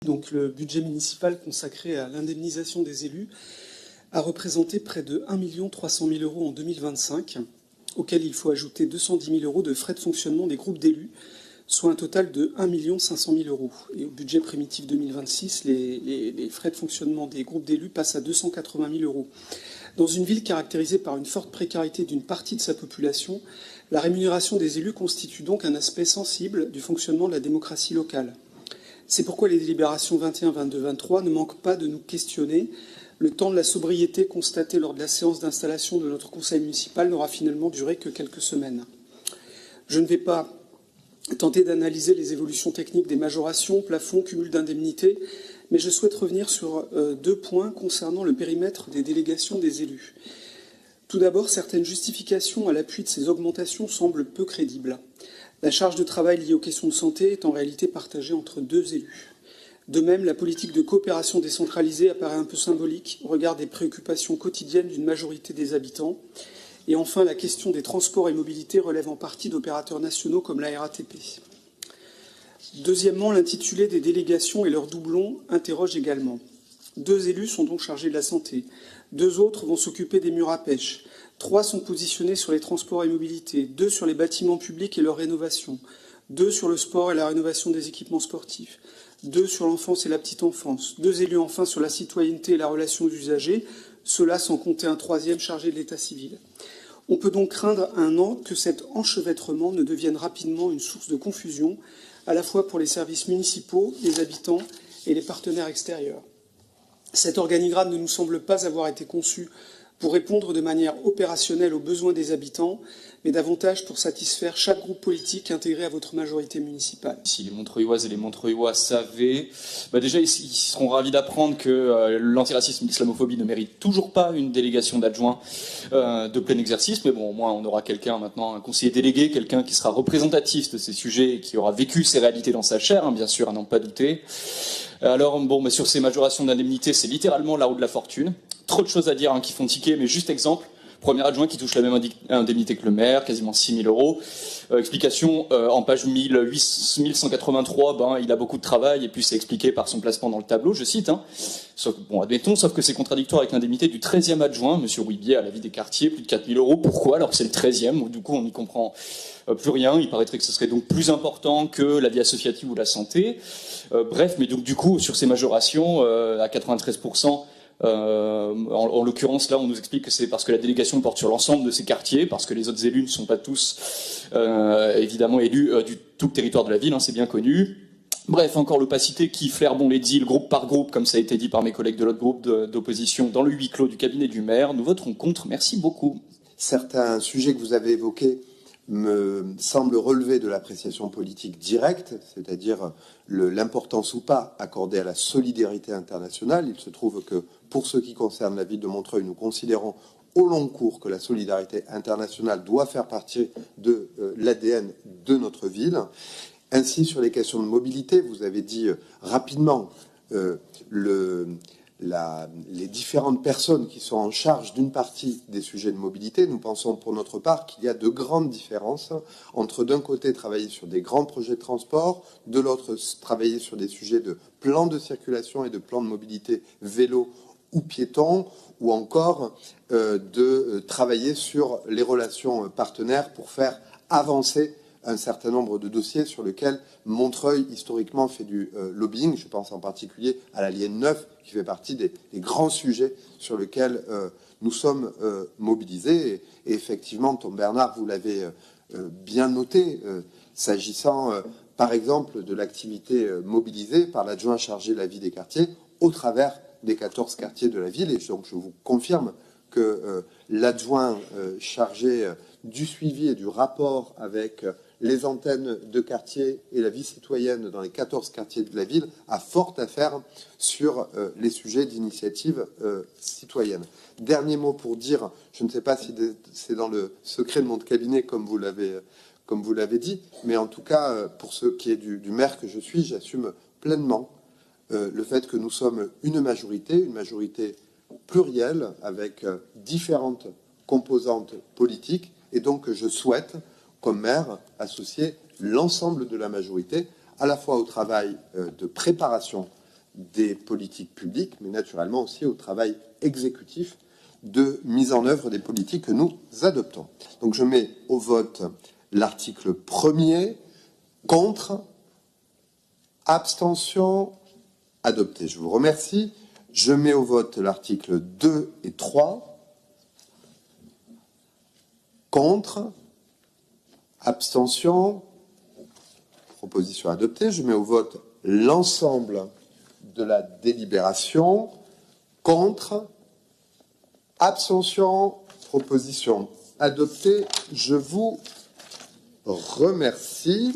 Donc le budget municipal consacré à l'indemnisation des élus a représenté près de 1 300 000 € en 2025, auquel il faut ajouter 210 000 € de frais de fonctionnement des groupes d'élus, soit un total de 1 500 000 €. Et au budget primitif 2026, les frais de fonctionnement des groupes d'élus passent à 280 000 €. Dans une ville caractérisée par une forte précarité d'une partie de sa population, la rémunération des élus constitue donc un aspect sensible du fonctionnement de la démocratie locale. C'est pourquoi les délibérations 21, 22, 23 ne manquent pas de nous questionner. Le temps de la sobriété constaté lors de la séance d'installation de notre conseil municipal n'aura finalement duré que quelques semaines. Je ne vais pas tenter d'analyser les évolutions techniques des majorations, plafonds, cumul d'indemnités, mais je souhaite revenir sur 2 points concernant le périmètre des délégations des élus. Tout d'abord, certaines justifications à l'appui de ces augmentations semblent peu crédibles. La charge de travail liée aux questions de santé est en réalité partagée entre 2 élus. De même, la politique de coopération décentralisée apparaît un peu symbolique au regard des préoccupations quotidiennes d'une majorité des habitants. Et enfin, la question des transports et mobilités relève en partie d'opérateurs nationaux comme la RATP. Deuxièmement, l'intitulé des délégations et leurs doublons interroge également. 2 élus sont donc chargés de la santé. 2 autres vont s'occuper des murs à pêche. 3 sont positionnés sur les transports et mobilités, 2 sur les bâtiments publics et leur rénovation, 2 sur le sport et la rénovation des équipements sportifs, 2 sur l'enfance et la petite enfance, 2 élus enfin sur la citoyenneté et la relation aux usagers, cela sans compter un 3e chargé de l'état civil. On peut donc craindre que cet enchevêtrement ne devienne rapidement une source de confusion, à la fois pour les services municipaux, les habitants et les partenaires extérieurs. Cet organigramme ne nous semble pas avoir été conçu pour répondre de manière opérationnelle aux besoins des habitants, mais davantage pour satisfaire chaque groupe politique intégré à votre majorité municipale. Si les Montreuilloises et les Montreuillois savaient, déjà ils seront ravis d'apprendre que l'antiracisme et l'islamophobie ne méritent toujours pas une délégation d'adjoints de plein exercice, mais bon, au moins on aura quelqu'un maintenant, un conseiller délégué, quelqu'un qui sera représentatif de ces sujets et qui aura vécu ces réalités dans sa chair, bien sûr, à n'en pas douter. Alors bon, sur ces majorations d'indemnité, c'est littéralement la roue de la fortune. Trop de choses à dire qui font tiquer, mais juste exemple. Premier adjoint qui touche la même indemnité que le maire, quasiment 6 000 €. Explication, en page 1183, il a beaucoup de travail, et puis c'est expliqué par son placement dans le tableau, je cite. Sauf que c'est contradictoire avec l'indemnité du 13e adjoint, monsieur Rouibier, à la vie des quartiers, plus de 4 000 €. Pourquoi? Alors que c'est le 13e, du coup on n'y comprend plus rien. Il paraîtrait que ce serait donc plus important que la vie associative ou la santé. Bref, mais donc du coup, sur ces majorations, à 93%, en l'occurrence, là, on nous explique que c'est parce que la délégation porte sur l'ensemble de ces quartiers, parce que les autres élus ne sont pas tous, évidemment, élus du tout le territoire de la ville, c'est bien connu. Bref, encore l'opacité qui flaire bon les deals, groupe par groupe, comme ça a été dit par mes collègues de l'autre groupe d'opposition, dans le huis clos du cabinet du maire. Nous voterons contre. Merci beaucoup. Certains sujets que vous avez évoqués me semblent relever de l'appréciation politique directe, c'est-à-dire l'importance ou pas accordée à la solidarité internationale. Il se trouve que, pour ce qui concerne la ville de Montreuil, nous considérons au long cours que la solidarité internationale doit faire partie de l'ADN de notre ville. Ainsi, sur les questions de mobilité, vous avez dit rapidement les différentes personnes qui sont en charge d'une partie des sujets de mobilité. Nous pensons pour notre part qu'il y a de grandes différences entre, d'un côté, travailler sur des grands projets de transport, de l'autre, travailler sur des sujets de plans de circulation et de plans de mobilité vélo ou piétons, ou encore de travailler sur les relations partenaires pour faire avancer un certain nombre de dossiers sur lesquels Montreuil, historiquement, fait du lobbying. Je pense en particulier à la ligne 9, qui fait partie des grands sujets sur lesquels nous sommes mobilisés. Et effectivement, Tom Bernard, vous l'avez bien noté, s'agissant, par exemple, de l'activité mobilisée par l'adjoint chargé de la vie des quartiers au travers des 14 quartiers de la ville. Et donc, je vous confirme que l'adjoint chargé du suivi et du rapport avec les antennes de quartier et la vie citoyenne dans les 14 quartiers de la ville a fort à faire sur les sujets d'initiative citoyenne. Dernier mot pour dire, je ne sais pas si c'est dans le secret de mon cabinet comme vous l'avez dit, mais en tout cas, pour ce qui est du maire que je suis, j'assume pleinement le fait que nous sommes une majorité plurielle avec différentes composantes politiques, et donc je souhaite, comme maire, associer l'ensemble de la majorité, à la fois au travail de préparation des politiques publiques, mais naturellement aussi au travail exécutif de mise en œuvre des politiques que nous adoptons. Donc je mets au vote l'article 1er, contre, abstention, adopté. Je vous remercie. Je mets au vote l'article 2 et 3, contre, abstention, proposition adoptée. Je mets au vote l'ensemble de la délibération, contre, abstention, proposition adoptée. Je vous remercie.